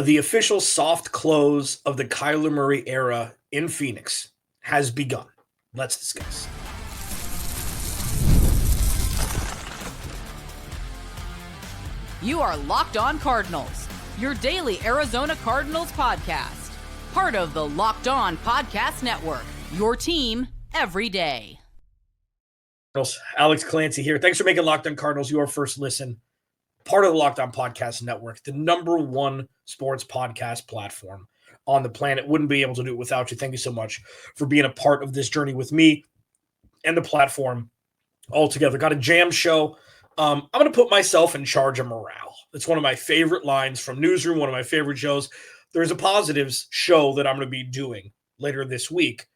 The official soft close of the Kyler Murray era in Phoenix has begun. Let's discuss. You are Locked On Cardinals, your daily Arizona Cardinals podcast. Part of the Locked On Podcast Network, your team every day. Alex Clancy here. Thanks for making Locked On Cardinals your first listen. Part of the Locked On Podcast Network, the number one sports podcast platform on the planet. Wouldn't be able to do it without you. Thank you so much for being a part of this journey with me and the platform all together. Got a jam show. I'm going to put myself in charge of morale. It's one of my favorite lines from Newsroom, one of my favorite shows. There's a positives show that I'm going to be doing later this week.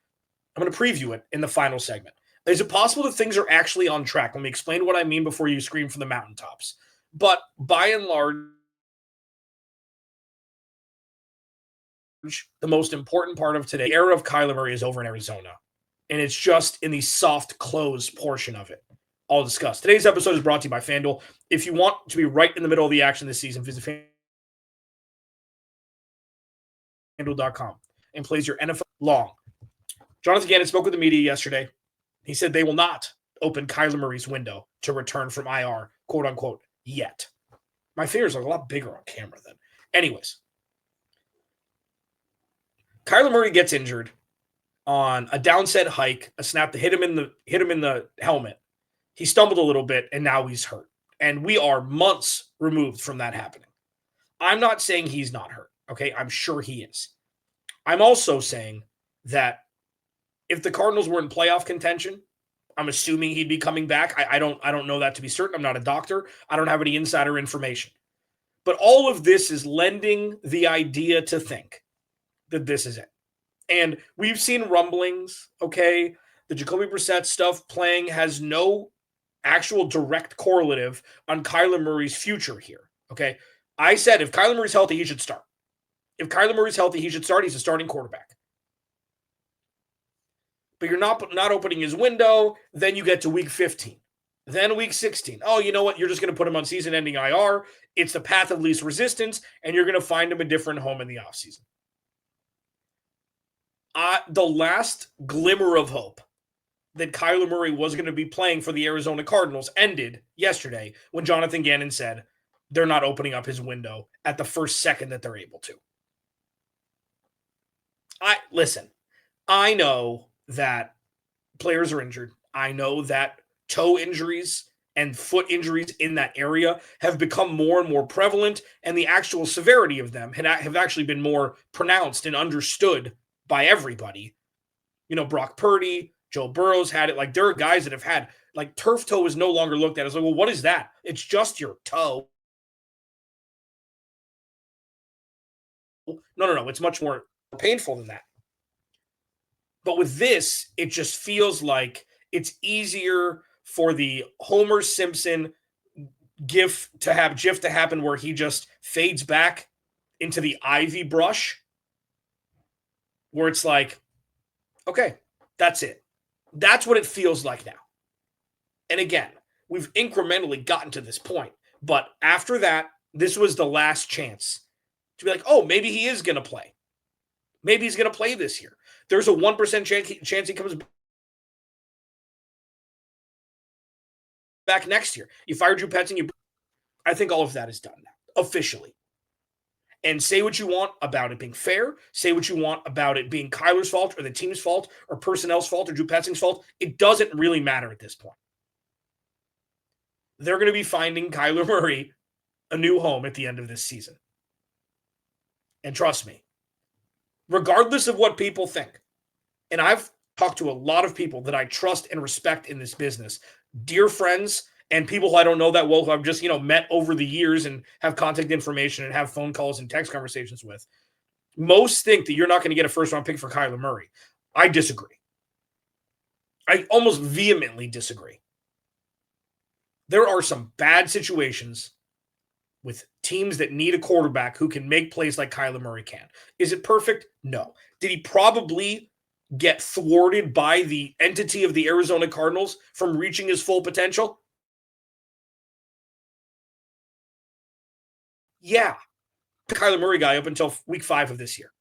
I'm going to preview it in the final segment. Is it possible that things are actually on track? Let me explain what I mean before you scream from the mountaintops. But by and large, the most important part of today, the era of Kyler Murray is over in Arizona. And it's just in the soft close portion of it. I'll discuss. Today's episode is brought to you by FanDuel. If you want to be right in the middle of the action this season, visit FanDuel.com and plays your NFL long. Jonathan Gannon spoke with the media yesterday. He said they will not open Kyler Murray's window to return from IR, quote unquote, yet. My fingers are a lot bigger on camera then. Anyways, Kyler Murray gets injured on a downset hike, a snap that hit him in the helmet. He stumbled a little bit, and now he's hurt. And we are months removed from that happening. I'm not saying he's not hurt, okay? I'm sure he is. I'm also saying that if the Cardinals were in playoff contention, I'm assuming he'd be coming back. I don't know that to be certain. I'm not a doctor. I don't have any insider information. But all of this is lending the idea to think that this is it. And we've seen rumblings, okay? The Jacoby Brissett stuff playing has no actual direct correlative on Kyler Murray's future here, okay? I said if Kyler Murray's healthy, he should start. If Kyler Murray's healthy, he should start. He's a starting quarterback. But you're not opening his window. Then you get to week 15. Then week 16. Oh, you know what? You're just going to put him on season-ending IR. It's the path of least resistance, and you're going to find him a different home in the offseason. The last glimmer of hope that Kyler Murray was going to be playing for the Arizona Cardinals ended yesterday when Jonathan Gannon said they're not opening up his window at the first second that they're able to. Listen, I know that players are injured. I know that toe injuries and foot injuries in that area have become more and more prevalent, and the actual severity of them have actually been more pronounced and understood by everybody. You know, Brock Purdy, Joe Burrow's had it. Like, there are guys that have had, like, turf toe is no longer looked at as like, well, what is that? It's just your toe. No. It's much more painful than that. But with this, it just feels like it's easier for the Homer Simpson gif to happen where he just fades back into the ivy brush, where it's like, okay, that's it. That's what it feels like now. And again, we've incrementally gotten to this point. But after that, this was the last chance to be like, oh, maybe he is going to play. Maybe he's going to play this year. There's a 1% chance he comes back next year. You fired Drew Petzing. I think all of that is done now, officially. And say what you want about it being fair. Say what you want about it being Kyler's fault or the team's fault or personnel's fault or Drew Petzing's fault. It doesn't really matter at this point. They're going to be finding Kyler Murray a new home at the end of this season. And trust me, regardless of what people think, and I've talked to a lot of people that I trust and respect in this business, dear friends and people who I don't know that well, who I've just, met over the years and have contact information and have phone calls and text conversations with. Most think that you're not going to get a first-round pick for Kyler Murray. I disagree. I almost vehemently disagree. There are some bad situations with teams that need a quarterback who can make plays like Kyler Murray can. Is it perfect? No. Did he probably get thwarted by the entity of the Arizona Cardinals from reaching his full potential? Yeah. Kyler Murray guy up until week 5 of this year.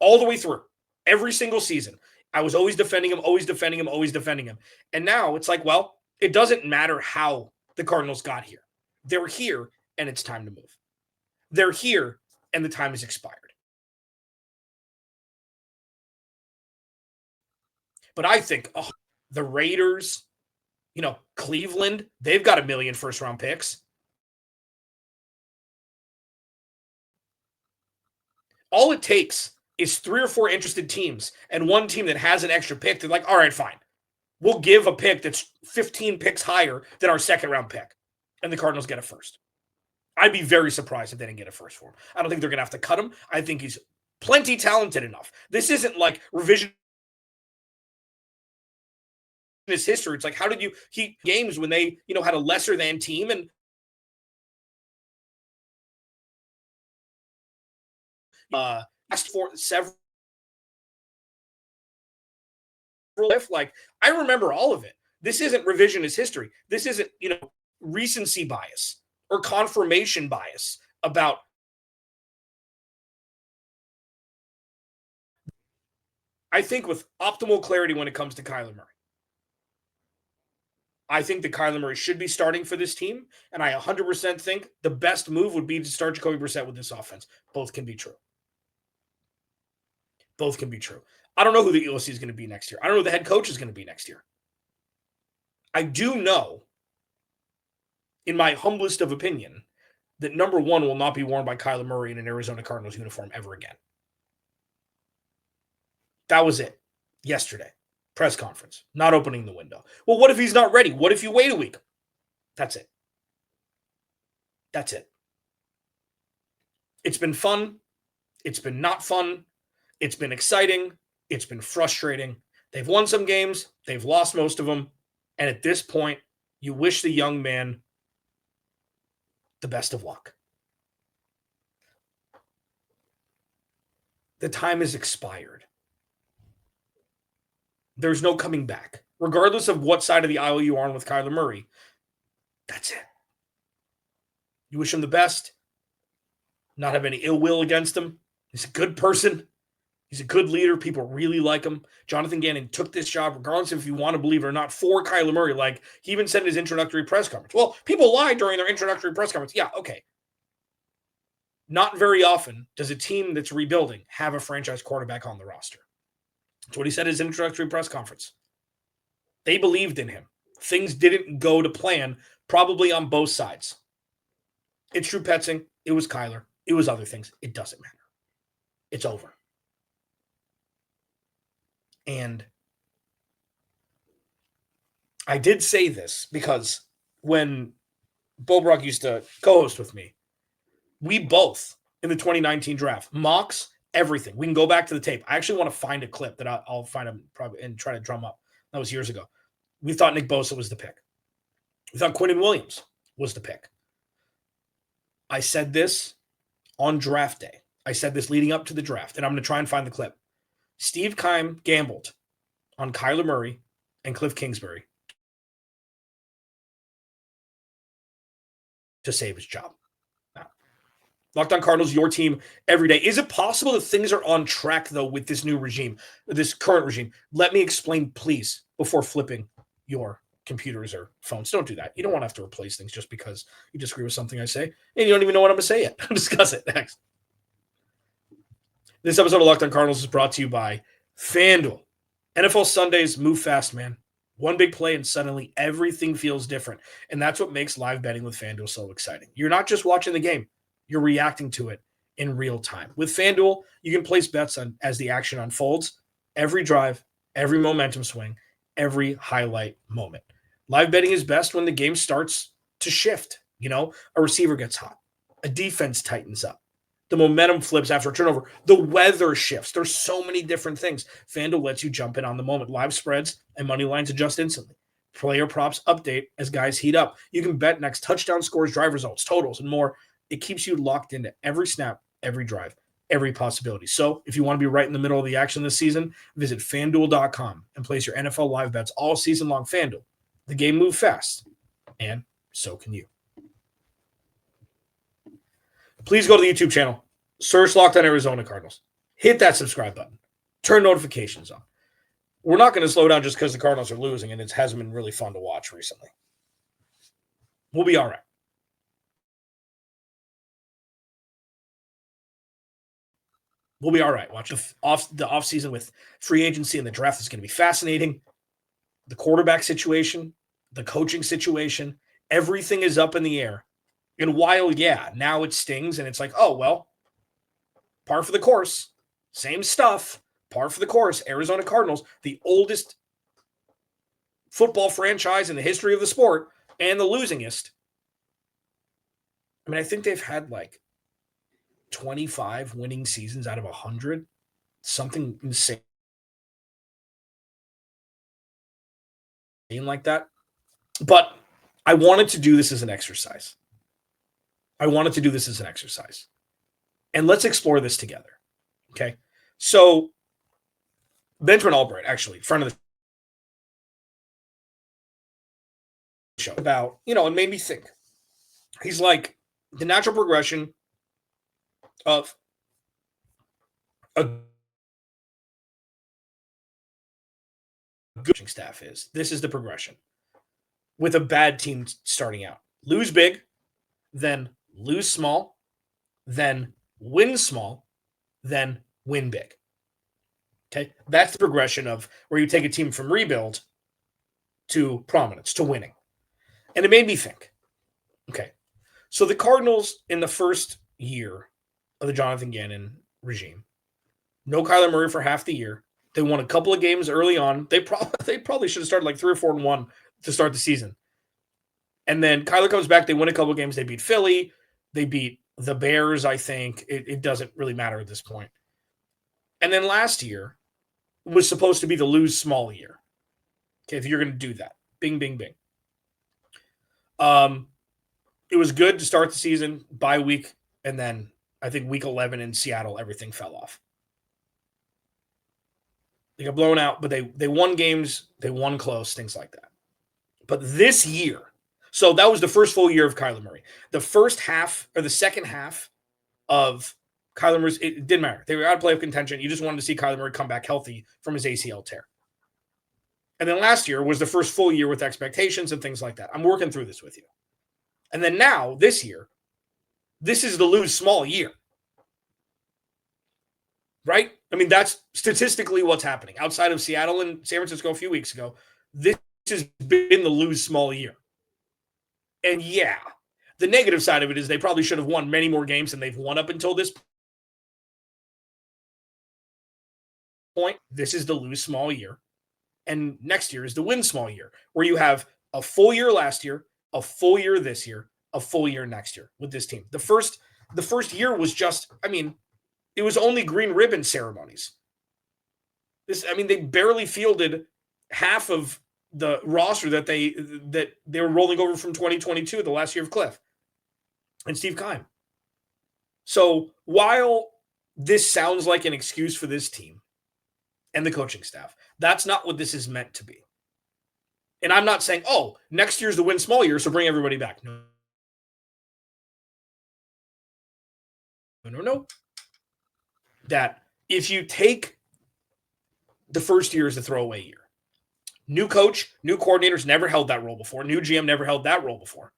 All the way through. Every single season. I was always defending him, always defending him, always defending him. And now it's like, well, it doesn't matter how the Cardinals got here. They're here, and it's time to move. They're here, and the time has expired. But I think the Raiders, Cleveland, they've got 1 million first-round picks. All it takes is 3 or 4 interested teams and one team that has an extra pick. They're like, all right, fine. We'll give a pick that's 15 picks higher than our second-round pick, and the Cardinals get a first. I'd be very surprised if they didn't get a first for him. I don't think they're going to have to cut him. I think he's plenty talented enough. This isn't like revision his history. It's like, how did he games when they, had a lesser than team and asked for several like I remember all of it. This isn't revisionist history. This isn't, recency bias or confirmation bias about I think with optimal clarity when it comes to Kyler Murray. I think that Kyler Murray should be starting for this team, and I 100% think the best move would be to start Jacoby Brissett with this offense. Both can be true. Both can be true. I don't know who the OC is going to be next year. I don't know who the head coach is going to be next year. I do know, in my humblest of opinion, that number 1 will not be worn by Kyler Murray in an Arizona Cardinals uniform ever again. That was it. Yesterday. Press conference. Not opening the window. Well, what if he's not ready? What if you wait a week? That's it. That's it. It's been fun. It's been not fun. It's been exciting. It's been frustrating. They've won some games. They've lost most of them. And at this point, you wish the young man the best of luck. The time has expired. There's no coming back. Regardless of what side of the aisle you are on with Kyler Murray, that's it. You wish him the best. Not have any ill will against him. He's a good person. He's a good leader. People really like him. Jonathan Gannon took this job, regardless if you want to believe it or not, for Kyler Murray. Like, he even said in his introductory press conference. Well, people lie during their introductory press conference. Yeah, okay. Not very often does a team that's rebuilding have a franchise quarterback on the roster. That's what he said in his introductory press conference. They believed in him. Things didn't go to plan, probably on both sides. It's Drew Petzing. It was Kyler. It was other things. It doesn't matter. It's over. And I did say this because when Bo Brock used to co-host with me, we both, in the 2019 draft, mocks, everything. We can go back to the tape. I actually want to find a clip that I'll find him probably and try to drum up. That was years ago. We thought Nick Bosa was the pick. We thought Quinnen Williams was the pick. I said this on draft day. I said this leading up to the draft, and I'm going to try and find the clip. Steve Keim gambled on Kyler Murray and Cliff Kingsbury to save his job. Now, Locked On Cardinals, your team every day. Is it possible that things are on track, though, with this new regime, this current regime? Let me explain, please, before flipping your computers or phones. Don't do that. You don't want to have to replace things just because you disagree with something I say, and you don't even know what I'm going to say yet. I'll discuss it next. This episode of Locked On Cardinals is brought to you by FanDuel. NFL Sundays move fast, man. One big play and suddenly everything feels different. And that's what makes live betting with FanDuel so exciting. You're not just watching the game. You're reacting to it in real time. With FanDuel, you can place bets on as the action unfolds. Every drive, every momentum swing, every highlight moment. Live betting is best when the game starts to shift. A receiver gets hot. A defense tightens up. The momentum flips after a turnover. The weather shifts. There's so many different things. FanDuel lets you jump in on the moment. Live spreads and money lines adjust instantly. Player props update as guys heat up. You can bet next touchdown scores, drive results, totals, and more. It keeps you locked into every snap, every drive, every possibility. So if you want to be right in the middle of the action this season, visit FanDuel.com and place your NFL live bets all season long. FanDuel. The game moves fast, and so can you. please go to the YouTube channel, search Locked On Arizona Cardinals, hit that subscribe button, turn notifications on. We're not going to slow down just because the Cardinals are losing, and it hasn't been really fun to watch recently. We'll be all right. We'll be all right. Watch the offseason with free agency and the draft is going to be fascinating. The quarterback situation, the coaching situation, everything is up in the air. And while, yeah, now it stings and it's like, oh, well, par for the course, same stuff, par for the course. Arizona Cardinals, the oldest football franchise in the history of the sport and the losingest. I mean, I think they've had like 25 winning seasons out of 100, something insane like that. But I wanted to do this as an exercise. And let's explore this together. Okay. So Benjamin Albright, actually, friend of the show, about, it made me think. He's like, the natural progression of a good coaching staff is, this is the progression with a bad team starting out. Lose big, then lose small, then win small, then win big. Okay, that's the progression of where you take a team from rebuild to prominence, to winning. And it made me think, okay, so the Cardinals in the first year of the Jonathan Gannon regime, no Kyler Murray for half the year. They won a couple of games early on. They probably should have started like 3 or 4-1 to start the season. And then Kyler comes back. They win a couple of games. They beat Philly. They beat the Bears, I think. It doesn't really matter at this point. And then last year was supposed to be the lose small year. Okay, if you're going to do that. Bing, bing, bing. It was good to start the season, bye week, and then I think week 11 in Seattle, everything fell off. They got blown out, but they won games, they won close, things like that. But this year, so that was the first full year of Kyler Murray. The first half, or the second half of Kyler Murray, it didn't matter. They were out of playoff contention. You just wanted to see Kyler Murray come back healthy from his ACL tear. And then last year was the first full year with expectations and things like that. I'm working through this with you. And then now, this year, this is the lose small year. Right? I mean, that's statistically what's happening. Outside of Seattle and San Francisco a few weeks ago, this has been the lose small year. And yeah, the negative side of it is they probably should have won many more games than they've won up until this point. This is the lose small year. And next year is the win small year, where you have a full year last year, a full year this year, a full year next year with this team. The first year was just, it was only green ribbon ceremonies. They barely fielded half of the roster that they were rolling over from 2022, the last year of Cliff and Steve Keim. So while this sounds like an excuse for this team and the coaching staff, that's not what this is meant to be. And I'm not saying, oh, next year's the win small year, so bring everybody back. No. That if you take the first year as a throwaway year, new coach, new coordinators never held that role before. New GM never held that role before.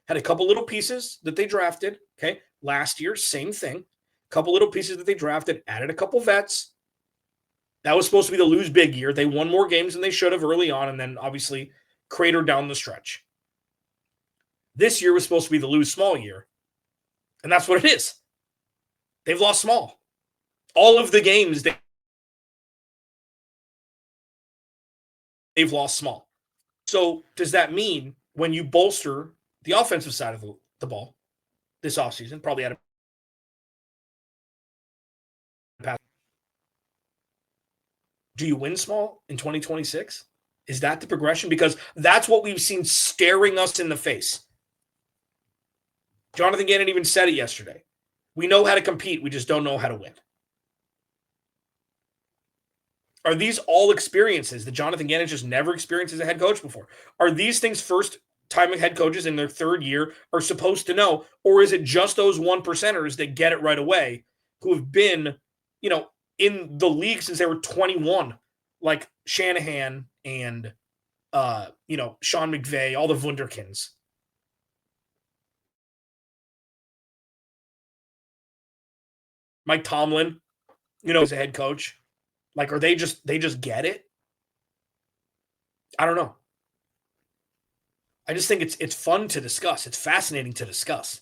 Had a couple little pieces that they drafted. Okay. Last year, same thing. Couple little pieces that they drafted, added a couple vets. That was supposed to be the lose big year. They won more games than they should have early on, and then obviously cratered down the stretch. This year was supposed to be the lose small year, and that's what it is. They've lost small. All of the games they've lost small. So does that mean when you bolster the offensive side of the ball this offseason, probably at a do you win small in 2026? Is that the progression? Because that's what we've seen staring us in the face. Jonathan Gannon even said it yesterday. We know how to compete. We just don't know how to win. Are these all experiences that Jonathan Gannon just never experienced as a head coach before? Are these things first time head coaches in their third year are supposed to know? Or is it just those 1%ers that get it right away who have been, in the league since they were 21, like Shanahan and, Sean McVay, all the Wunderkinds? Mike Tomlin, as a head coach. Like, are they just get it? I don't know. I just think it's fun to discuss. It's fascinating to discuss.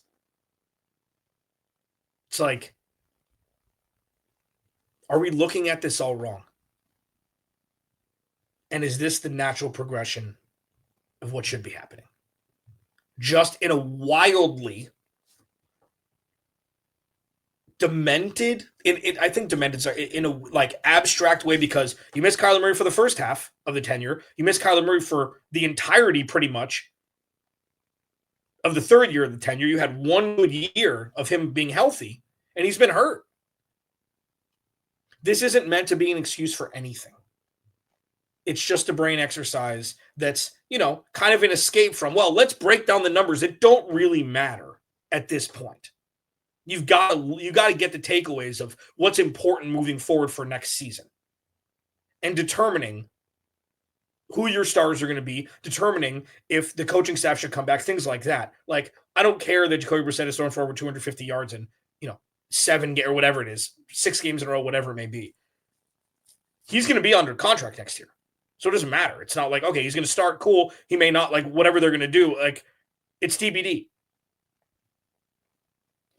It's like, are we looking at this all wrong? And is this the natural progression of what should be happening? Just in a wildly demented, I think demented in a abstract way, because you miss Kyler Murray for the first half of the tenure. You miss Kyler Murray for the entirety, pretty much, of the third year of the tenure. You had one good year of him being healthy, and he's been hurt. This isn't meant to be an excuse for anything. It's just a brain exercise that's, kind of an escape from, well, let's break down the numbers that don't really matter at this point. You got to get the takeaways of what's important moving forward for next season, and determining who your stars are going to be, determining if the coaching staff should come back, things like that. Like, I don't care that Jacoby Brissett is throwing for over 250 yards in, 7 or whatever it is, 6 games in a row, whatever it may be. He's going to be under contract next year. So it doesn't matter. It's not like, okay, he's going to start, cool. He may not, like, whatever they're going to do. Like, it's TBD.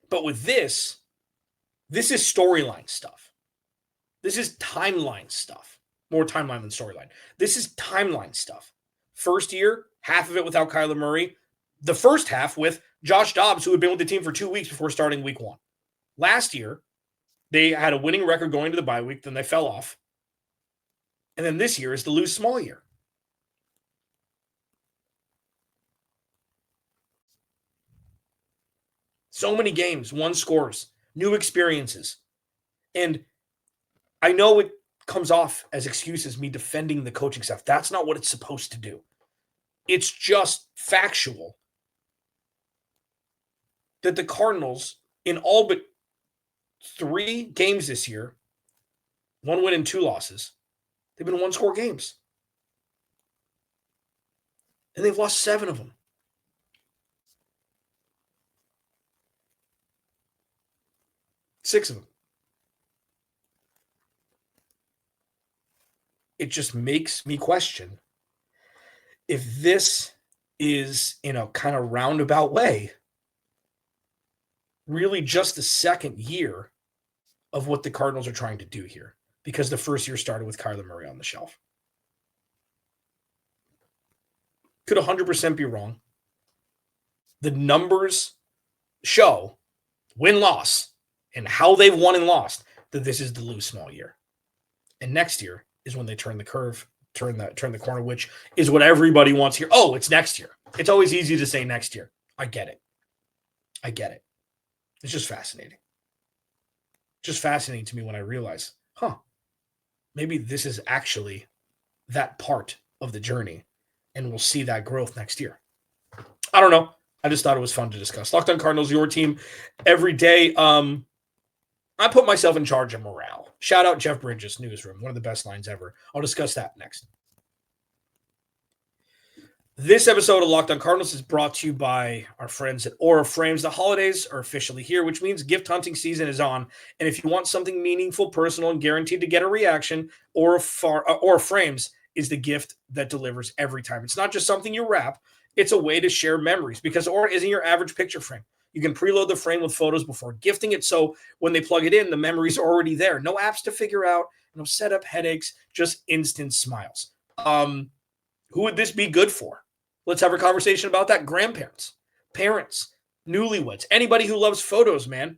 But with this is storyline stuff. This is timeline stuff. More timeline than storyline. This is timeline stuff. First year, half of it without Kyler Murray. The first half with Josh Dobbs, who had been with the team for 2 weeks before starting week 1. Last year, they had a winning record going to the bye week, then they fell off. And then this year is the lose small year. So many games, 1 scores, new experiences. And I know it comes off as excuses, me defending the coaching staff. That's not what it's supposed to do. It's just factual that the Cardinals, in all but 3 games this year, 1 win and 2 losses, they've been 1-score games. And they've lost 7 of them. Six of them. It just makes me question if this is, in a kind of roundabout way, really just the second year of what the Cardinals are trying to do here, because the first year started with Kyler Murray on the shelf. Could 100% be wrong. The numbers show win-loss and how they've won and lost that this is the lose small year. And next year is when they turn the curve, turn the corner, which is what everybody wants here. Oh, it's next year. It's always easy to say next year. I get it. It's just fascinating. Just fascinating to me when I realize, maybe this is actually that part of the journey, and we'll see that growth next year. I don't know. I just thought it was fun to discuss. Locked On Cardinals, your team every day. I put myself in charge of morale. Shout out Jeff Bridges, newsroom. One of the best lines ever. I'll discuss that next. This episode of Locked On Cardinals is brought to you by our friends at reframes. The holidays are officially here, which means gift hunting season is on. And if you want something meaningful, personal, and guaranteed to get a reaction, reframes is the gift that delivers every time. It's not just something you wrap. It's a way to share memories, because Aura isn't your average picture frame. You can preload the frame with photos before gifting it, so when they plug it in, the memories are already there. No apps to figure out, no setup headaches, just instant smiles. Who would this be good for? Let's have a conversation about that. Grandparents, parents, newlyweds, anybody who loves photos, man.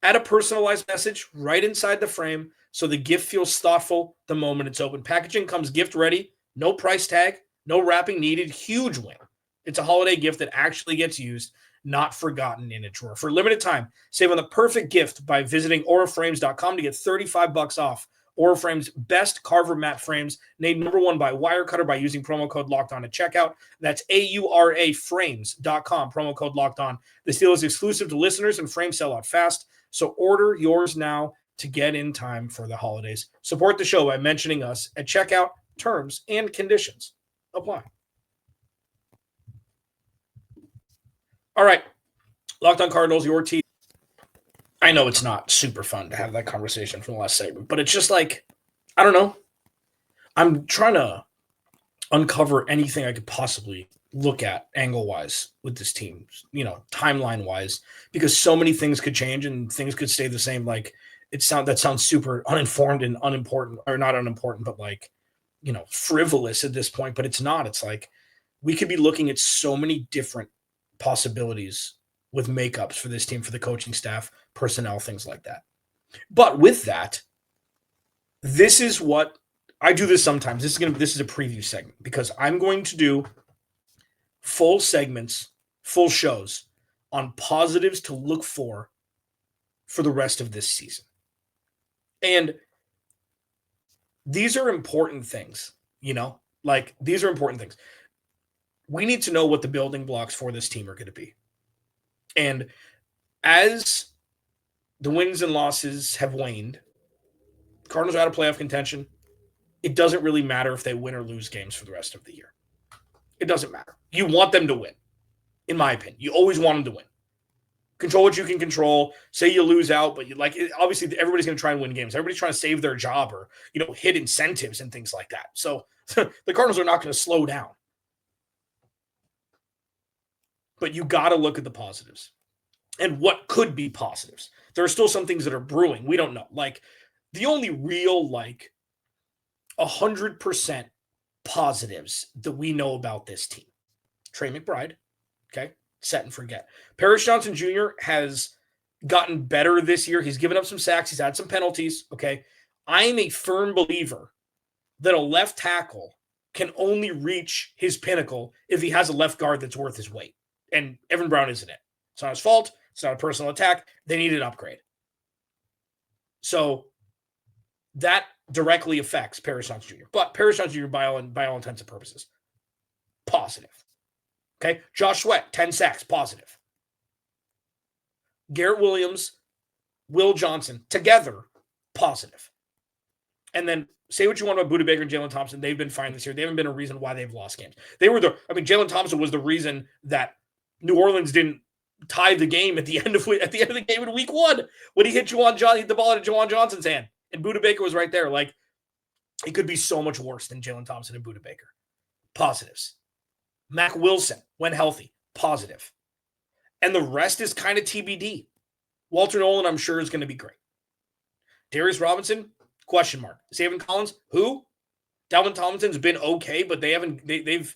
Add a personalized message right inside the frame so the gift feels thoughtful the moment it's open. Packaging comes gift ready, no price tag, no wrapping needed. Huge win. It's a holiday gift that actually gets used, not forgotten in a drawer. For a limited time, save on the perfect gift by visiting auraframes.com to get $35 off Oriframe's best carver mat frames, named number one by Wirecutter by using promo code LOCKEDON at checkout. That's AURAFrames.com, promo code LOCKEDON. This deal is exclusive to listeners and frames sell out fast, so order yours now to get in time for the holidays. Support the show by mentioning us at checkout. Terms and conditions apply. All right. Locked On Cardinals, your team. I know it's not super fun to have that conversation from the last segment, but it's just like, I don't know. I'm trying to uncover anything I could possibly look at angle-wise with this team, timeline-wise, because so many things could change and things could stay the same. Like, that sounds super uninformed and unimportant, or not unimportant, but like, frivolous at this point, but it's not. It's like we could be looking at so many different possibilities with makeups for this team, for the coaching staff, personnel, things like that. But with that, this is what I do this sometimes. This is a preview segment because I'm going to do full segments, full shows on positives to look for the rest of this season. And these are important things, these are important things. We need to know what the building blocks for this team are going to be. And as the wins and losses have waned, Cardinals are out of playoff contention. It doesn't really matter if they win or lose games for the rest of the year. It doesn't matter. You want them to win, in my opinion. You always want them to win. Control what you can control. Say you lose out, but obviously everybody's going to try and win games. Everybody's trying to save their job or, hit incentives and things like that. So the Cardinals are not going to slow down. But you got to look at the positives and what could be positives. There are still some things that are brewing. We don't know. Like the only real 100% positives that we know about this team. Trey McBride. Okay. Set and forget. Paris Johnson Jr. has gotten better this year. He's given up some sacks. He's had some penalties. Okay. I am a firm believer that a left tackle can only reach his pinnacle if he has a left guard that's worth his weight. And Evan Brown isn't it. It's not his fault. It's not a personal attack. They need an upgrade. So that directly affects Paris Johnson Jr. But Paris Johnson Jr., by all intents and purposes, positive. Okay, Josh Sweat, 10 sacks, positive. Garrett Williams, Will Johnson, together, positive. And then say what you want about Budda Baker and Jalen Thompson. They've been fine this year. They haven't been a reason why they've lost games. Jalen Thompson was the reason that New Orleans didn't tie the game at the end of the game in week 1 when he hit the ball into Juwan Johnson's hand. And Budda Baker was right there. Like, it could be so much worse than Jalen Thompson and Budda Baker. Positives. Mac Wilson, when healthy, positive. And the rest is kind of TBD. Walter Nolan, I'm sure, is going to be great. Darius Robinson, question mark. Zaven Collins, who? Dalvin Tomlinson's been okay, but they've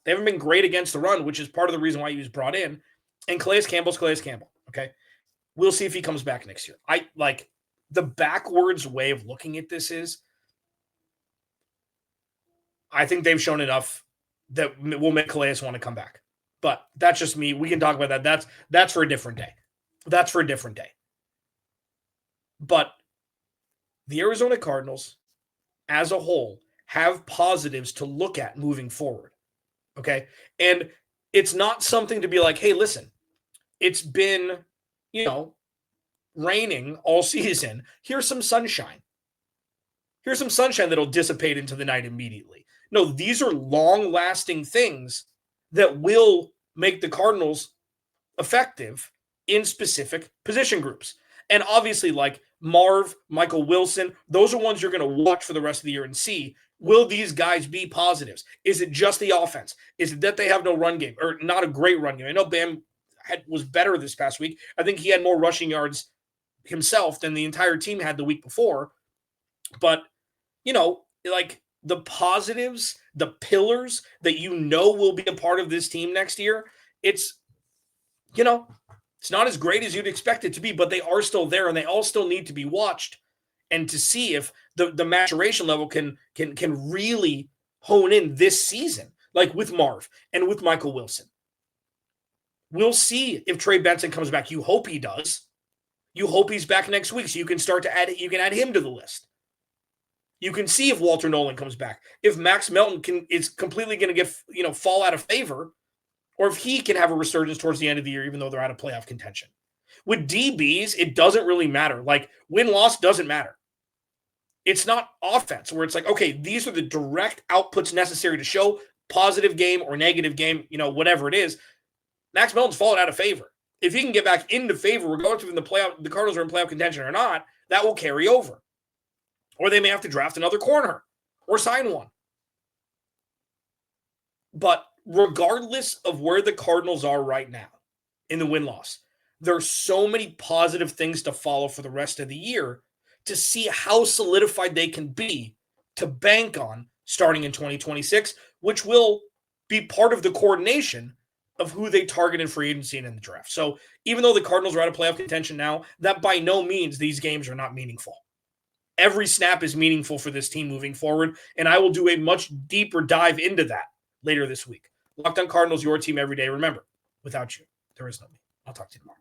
been great against the run, which is part of the reason why he was brought in. And Calais Campbell's Calais Campbell. Okay. We'll see if he comes back next year. The backwards way of looking at this is I think they've shown enough that will make Calais want to come back. But that's just me. We can talk about that. That's for a different day. But the Arizona Cardinals as a whole have positives to look at moving forward. Okay. And it's not something to be like, hey, listen, it's been, raining all season. Here's some sunshine. Here's some sunshine that'll dissipate into the night immediately. No, these are long-lasting things that will make the Cardinals effective in specific position groups. And obviously, like Marv, Michael Wilson, those are ones you're going to watch for the rest of the year and see, will these guys be positives? Is it just the offense? Is it that they have no run game or not a great run game? I know Bam was better this past week. I think he had more rushing yards himself than the entire team had the week before. But, the positives, the pillars that will be a part of this team next year, it's not as great as you'd expect it to be, but they are still there and they all still need to be watched and to see if the maturation level can really hone in this season, like with Marv and with Michael Wilson. We'll see if Trey Benson comes back. You hope he does. You hope he's back next week so you can start to add him to the list. You can see if Walter Nolan comes back, if Max Melton is completely going to get, fall out of favor, or if he can have a resurgence towards the end of the year, even though they're out of playoff contention. With DBs, it doesn't really matter. Like, win-loss doesn't matter. It's not offense where it's like, okay, these are the direct outputs necessary to show positive game or negative game, whatever it is. Max Melton's fallen out of favor. If he can get back into favor, regardless of the Cardinals are in playoff contention or not, that will carry over. Or they may have to draft another corner or sign one. But regardless of where the Cardinals are right now in the win-loss, there's so many positive things to follow for the rest of the year to see how solidified they can be to bank on starting in 2026, which will be part of the coordination of who they target in free agency and in the draft. So even though the Cardinals are out of playoff contention now, that by no means these games are not meaningful. Every snap is meaningful for this team moving forward, and I will do a much deeper dive into that later this week. Locked On Cardinals, your team every day. Remember, without you, there is no me. I'll talk to you tomorrow.